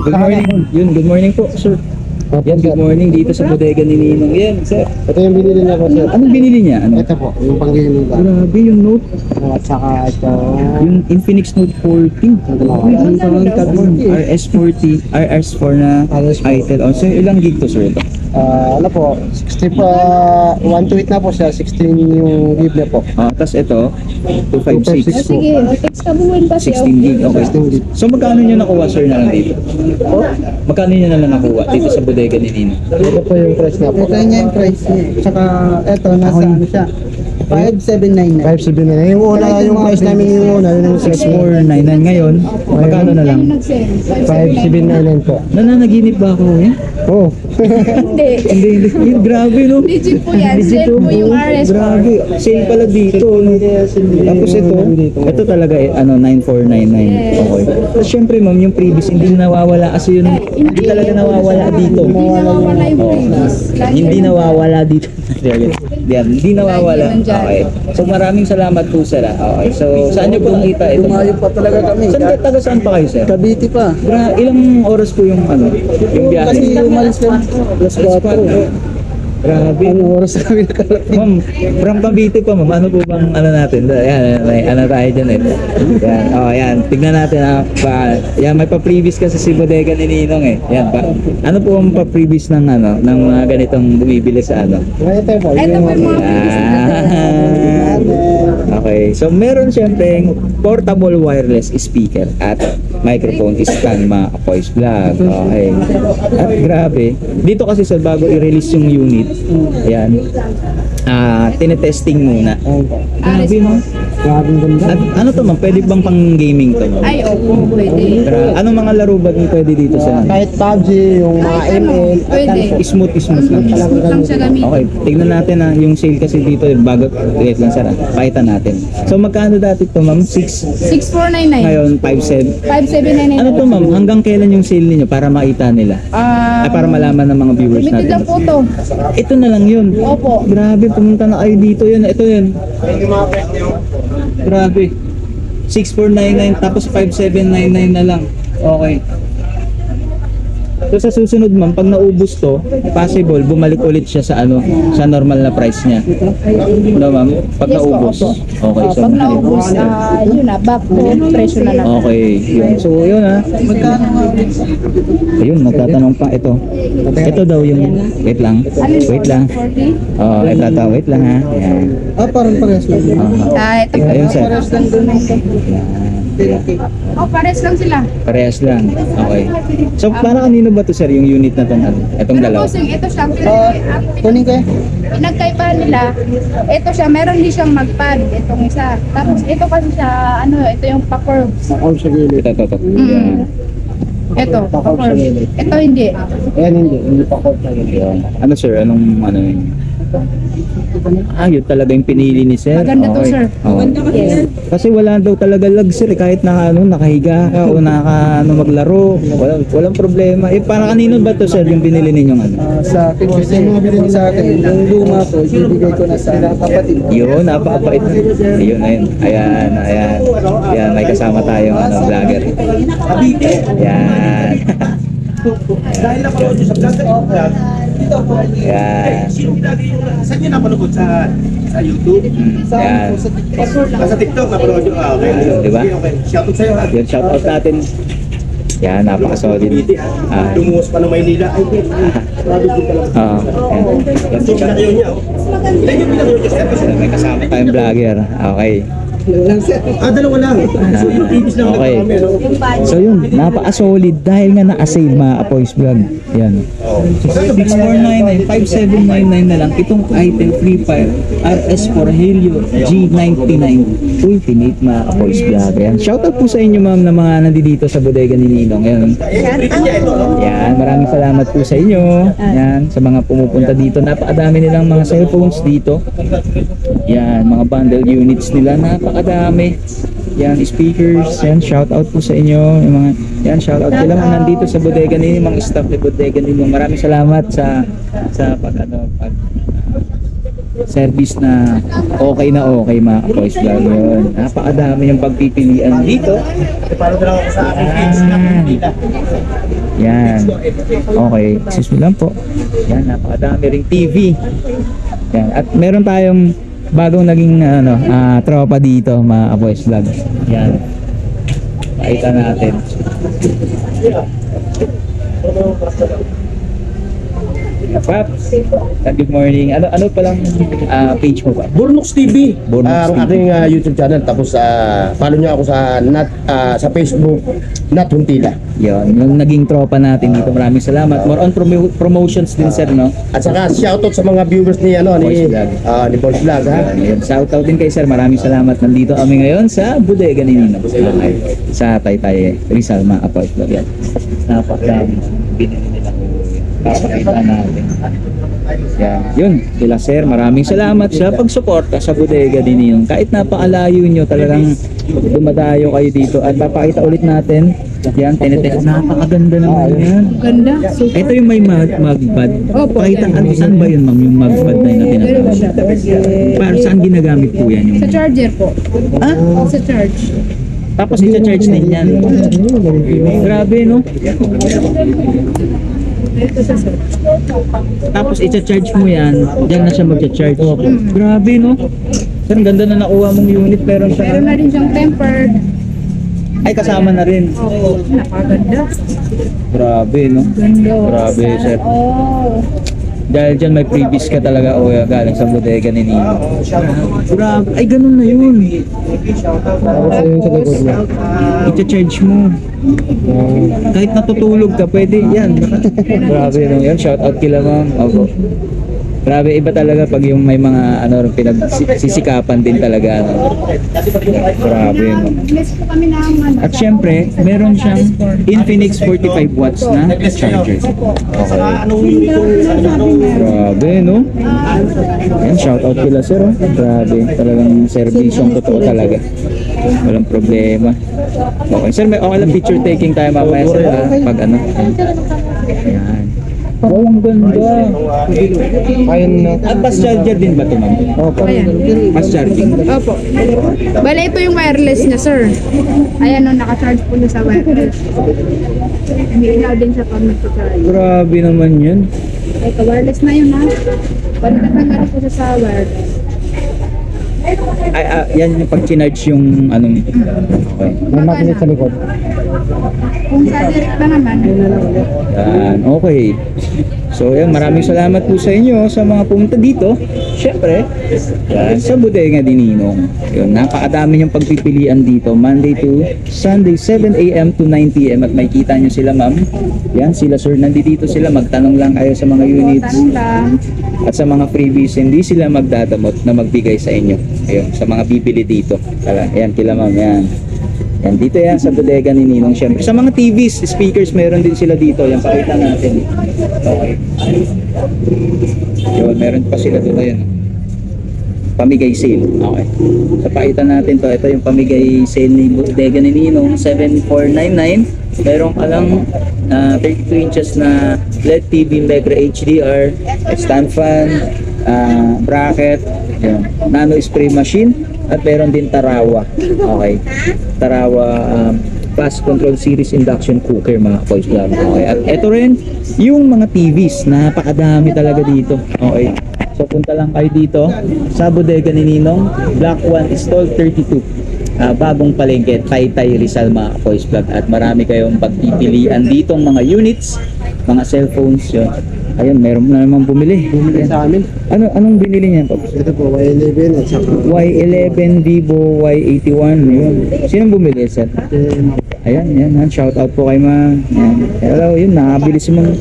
Good morning. Yun, good morning po, sir. Yan, good morning dito sa bodega ni Ninong. Yan, sir. Ito yung binili niya po, sir. Anong binili niya? Ano? Ito po, yung panggaming ba? Grabe yung Note. At saka ito. Yung Infinix Note 14. Ang tawag kabon. RS40, RS4 na item. Oh, so ilang gig to, sir? Ito? Ano po, 60 pa, 128 na po siya, 16 yung give niya po. Tapos ito, 256. Sige, text ka buwan pa siya. 16 gig, okay. 16 gig. So magkano nyo nakuha, sir, na lang dito? Magkano nyo na lang nakuha dito sa bodega ni Ninong? Ito po yung price niya po. Ito niya yung price niya. Tsaka ito, nasa ano siya. 5799. 579. Yung una, yung price namin yung una, yun yung 6499 ngayon. Magkano na lang? Yung nag-send. 5799 po. Nananaginip ba ako yan? Oh. Hindi. Hindi. Grabe, no? Legit po yan. Legit Send po yung RS4. Grabe. Sale pala dito, no? Tapos ito talaga, 9499. Okay. Tapos syempre, ma'am, yung previous, hindi nawawala kasi yun, hindi talaga nawawala dito. Hindi nawawala yung previous. Lagi Hindi yan. nawawala dito. Yan, hindi nawawala. Lagi yan dyan. Okay. So maraming salamat po, sir. Okay. So saan niyo po nakita ito? Lumayo pa talaga kami. Taga saan pa kayo, sir? Cavite pa. Ilang oras po yung yung biyahe? Kasi umalis kami. Plus 4. Grabe. Anong oras kami nakarating? Ma'am, from Cavite pa, ma'am. Ano po bang ano natin? Yan, may ano tayo dyan eh. Yan, yan. Tignan natin yan, may pa-previous kasi si bodega ni Ninong eh. Yan pa. Ano po ang pa-previous ng ng mga ganitong bumibili sa ano? Ito po, Ito po yung mga Okay, so meron siyempre portable wireless speaker at microphone stand mga voice vlog. Okay. At grabe, dito kasi sa bago i-release yung unit, ayan, tinetesting muna. Grabe, no? Grabe ganda. At ano to, ma'am? Pwede bang pang gaming to, ma'am? Ay, opo, pwede. Anong mga laro ba yung pwede dito sa Kahit PUBG, yung mga Kahit ano, ML, pwede. smooth lang? Smooth lang siya gamitin. Okay, tignan natin yung sale kasi dito bago wait lang sir. Pakita natin. So magkano dati to, ma'am? 6499. Ngayon 5.7. 5799. Ano to, ma'am? Hanggang kailan yung sale niyo para makita nila? Ay, para malaman ng mga viewers Limited natin. lang po to. Ito na lang yun. Opo. Grabe, pumunta na kayo dito yun. Ito yun. Grabe. 6499 tapos 5799 na lang. Okay. So sa susunod, ma'am, pag naubos to, possible bumalik ulit siya sa sa normal na price niya. No, ma'am? Pag Yes po, naubos. opo. Okay, so Pag naubos, yun na, back to presyo na lang. okay, yun. So yun Magkano nga ulit? Ayun, nagtatanong pa ito. Ito daw yung wait lang. Wait lang. 40? Oh, ito wait lang ha. Yan. Parang parehas lang din. Ito. Ayun, sir. Parehas lang din. Yan. Pares lang sila. Parehas lang. Okay. So, para kanino ba to, sir, yung unit na itong itong Pero dalawa? bossing, ito siya. Kunin ko eh. Pinagkaibahan nila, ito siya, meron din siyang magpad, itong isa. Tapos ito kasi siya, ito yung pa-curves. Pakol sa gilid. Ito. Mm. Ito, pa-curves. Ito hindi. Ayan, hindi pakol sa gilid. Yan. Ano, sir? Anong yun? Yun talaga yung pinili ni sir. Maganda to, sir. Oo. Yes. Kasi wala daw talaga lag, sir. Kahit nakahiga ka o maglaro, walang problema. Para kanino ba to, sir, yung binili ninyong Sa akin kasi yung mga binili sa akin, yung luma ko, ibigay ko na sa kapatid. Yun, napakapait. Ayun. Ayan. Yan, may kasama tayong vlogger. Yan. Dahil napanood nyo sa vlog, Yan. sino lagi yung saan nyo napanood sa YouTube? Yan. Sa TikTok napanood nyo? Okay. Diba? Okay. Shoutout sa'yo ha. Yun, shoutout natin. Yan, napaka-solid. Lumuwas pa ng Maynila. Ay, grabe din talaga. Yan. Ito yung pinakayo niya. Ilan yung pinakayo niya, sir? Kasi May kasama tayong vlogger. Okay. dalawa lang. So, yung previous lang Okay. kami, no? So yun, napaka-solid dahil nga naka-sale mga Apoy's Vlog. Yan. 6499, 5799 na lang. Itong item Free Fire RS4 Helio G99 Ultimate mga Apoy's Vlog. Yan. Shoutout po sa inyo, ma'am, na mga nandito sa bodega ni Ninong. Yan. Yan, maraming salamat po sa inyo. Yan, sa mga pumupunta dito. Napakadami nilang mga cellphones dito. Yan, mga bundle units nila. Napakadami. Yan, speakers. Yan, shout out po sa inyo. Yung mga, yan, shout out sila mga nandito sa bodega ni mga staff ni bodega ni. Maraming salamat sa pag service na okay mga ka-Boys Vlog. Yun. Napakadami yung pagpipilian dito. Paano na lang ako sa aking page na Manila. Yan. Okay. Excuse me lang po. Yan. Napakadami ring TV. Yan. At meron tayong bagong naging tropa dito mga ka-Boys Vlog. Yan. Pakita natin. Paps, good morning. Ano palang page mo ba? Burnox TV, Burnox ang TV. aking YouTube channel. Tapos follow nyo ako sa Facebook, Nat Huntila. Yon, yung naging tropa natin dito. Maraming salamat. More on promotions din sir, no? At saka shoutout sa mga viewers ni Boys Vlog. ni Boys Vlog, ha. Yun, shoutout din kay sir. Maraming salamat. Nandito kami ngayon sa Bodega ni Nino. Okay. Sa Taytay Rizal mga Boys Vlog. Yan. Napakadami. Binili nila. Papakita natin. Yan. Yun, sila sir, maraming salamat sa pagsuporta sa Bodega din Nino. Kahit napakalayo nyo, talagang dumadayo kayo dito. At papakita ulit natin. Yan, tinetek. Napakaganda naman yan. Ganda. Ito yung may magbad. Opo. Pakita, saan ba yun ma'am, yung magbad na yun na tinagamit? Para saan ginagamit po yan? Yung... Sa charger po. Ah? Sa charge. Tapos i-charge din yan. Grabe, no? Tapos i-charge mo yan, diyan na siya mag-charge. Grabe, no? Sir, ang ganda na nakuha mong unit. Meron Meron siya. na rin siyang tempered. Ay, kasama na rin. Oo. Napakaganda. Grabe, no? Ganda. Grabe, sir. Oh. Dahil dyan may previous ka talaga o galing sa Bodega ni Nino. Grabe. Ay, ganun na yun. I-charge mo. Kahit natutulog ka, pwede yan. Grabe, no? Yan, shoutout kila ma'am. Opo. Grabe, iba talaga pag yung may mga pinagsisikapan din talaga. Ano. Grabe, no? Nag-list po kami ng ano. At syempre, meron siyang Infinix 45 watts na charger. Grabe, no? Yan, shoutout kila sir, oh. Grabe, talagang servisyong totoo talaga. Walang problema. Okay, sir, may okay lang picture taking tayo mamaya sir, ha? Pag ano. Ayan. Wow, ang ganda. Ayun na. At fast charger din ba ito, ma'am? Opo. Ayan. Fast charging. Opo. Bale, ito yung wireless niya, sir. Ayan, no, naka-charge po niya sa wireless. Umiilaw din siya pag nag-charge. Grabe naman yun. Ito, wireless na yun, ha? Pag natanggal po siya sa wireless. Ay, yan yung pag chinarge yung anong... Okay. May magnet sa likod. Kung sa direct pa naman, Yan, okay. So yan, maraming salamat po sa inyo sa mga pumunta dito. Siyempre, yan, sa Bodega ni Ninong. Yun, napakadami yung pagpipilian dito. Monday to Sunday, 7 a.m. to 9 p.m. At makikita nyo sila ma'am. Yan, sila sir, nandito sila. Magtanong lang kayo sa mga units. tanong lang. At sa mga freebies, hindi sila magdadamot na magbigay sa inyo. Ayun, sa mga bibili dito. Ayan, kila ma'am, yan. Yan, dito yan sa Bodega ni Ninong. Siyempre, sa mga TVs, speakers, meron din sila dito. Yan, pakita natin. Okay. Yun, meron pa sila dito. Yan. Pamigay sale. Okay. So, pakita natin to. Ito yung pamigay sale ni Bodega ni Ninong. 7,499. Meron ka lang 32 inches na LED TV Integra HDR, stand fan, bracket, yun, nano spray machine, at meron din Tarawa. Okay. Tarawa fast control series induction cooker mga Boys Vlog. Okay. At ito rin yung mga TVs. Napakadami talaga dito. Okay. So punta lang kayo dito sa Bodega ni Ninong, Block 1 Stall 32. Bagong palengke, Taytay Rizal mga Boys Vlog. At marami kayong pagpipilian ditong mga units, mga cellphones. Yun. Ayun, meron na naman bumili. Bumili sa amin. Anong binili niya, Pops? Ito po, Y11 at saka Y11, Vivo, Y81. Yun. Sino bumili, sir? Ayan, yan. Shout out po kay ma. Yan. Hello, yun. Nakabili si mga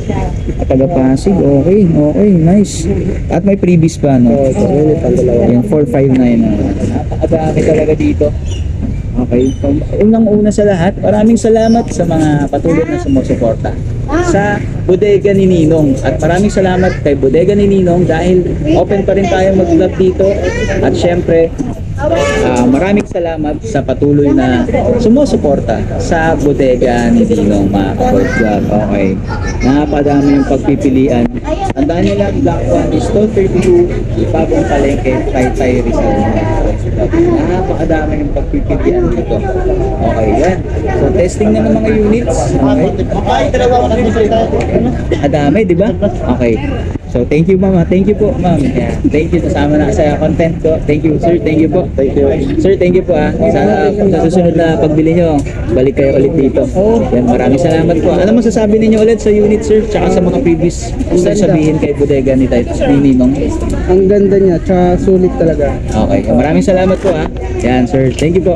taga-Pasig. Okay, okay. Nice. At may freebies pa, no? unit ang dalawa. Yung 459. Napakadami talaga dito. Okay. So, unang-una sa lahat, maraming salamat sa mga patuloy na sumusuporta sa Bodega ni Ninong. At maraming salamat kay Bodega ni Ninong dahil open pa rin tayo mag-vlog dito. At syempre, Maraming salamat sa patuloy na sumusuporta sa bodega ni Ninong, mga ka-Boys Vlog. Okay. Napadami yung pagpipilian. Tandaan nyo lang, Black One is 32, bagong palengke, Taytay Rizal. Napakadami yung pagpipilian dito. Okay, yan. So, testing na ng mga units. Okay. Adami, di ba? Okay. So, thank you, mama. Thank you po, ma'am. Yeah. Thank you. Nasama na sa content ko. Thank you, sir. Thank you po. Thank you. Sir, thank you po, ah. Sana sa susunod na pagbili nyo, balik kayo ulit dito. Yan, maraming salamat po. Ano masasabi ninyo ulit sa unit, sir? Tsaka sa mga previous gusto sabihin kay bodega ni Ninong? Ang ganda niya, tsaka sulit talaga. Okay. Maraming salamat po, ah. Yan, sir. Thank you po.